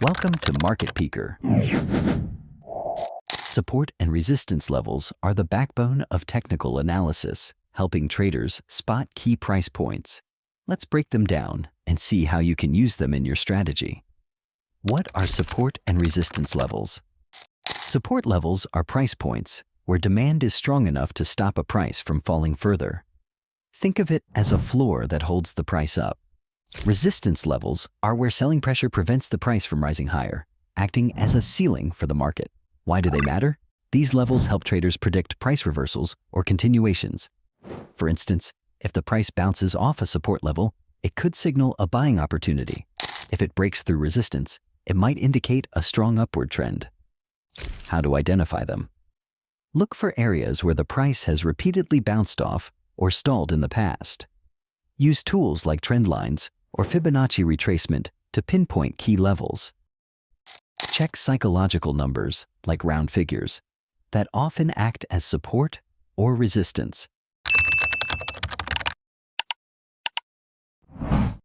Welcome to Market Peeker. Support and resistance levels are the backbone of technical analysis, helping traders spot key price points. Let's break them down and see how you can use them in your strategy. What are support and resistance levels? Support levels are price points where demand is strong enough to stop a price from falling further. Think of it as a floor that holds the price up. Resistance levels are where selling pressure prevents the price from rising higher, acting as a ceiling for the market. Why do they matter? These levels help traders predict price reversals or continuations. For instance, if the price bounces off a support level, it could signal a buying opportunity. If it breaks through resistance, it might indicate a strong upward trend. How to identify them? Look for areas where the price has repeatedly bounced off or stalled in the past. Use tools like Trendlines or Fibonacci retracement to pinpoint key levels. Check psychological numbers, like round figures, that often act as support or resistance.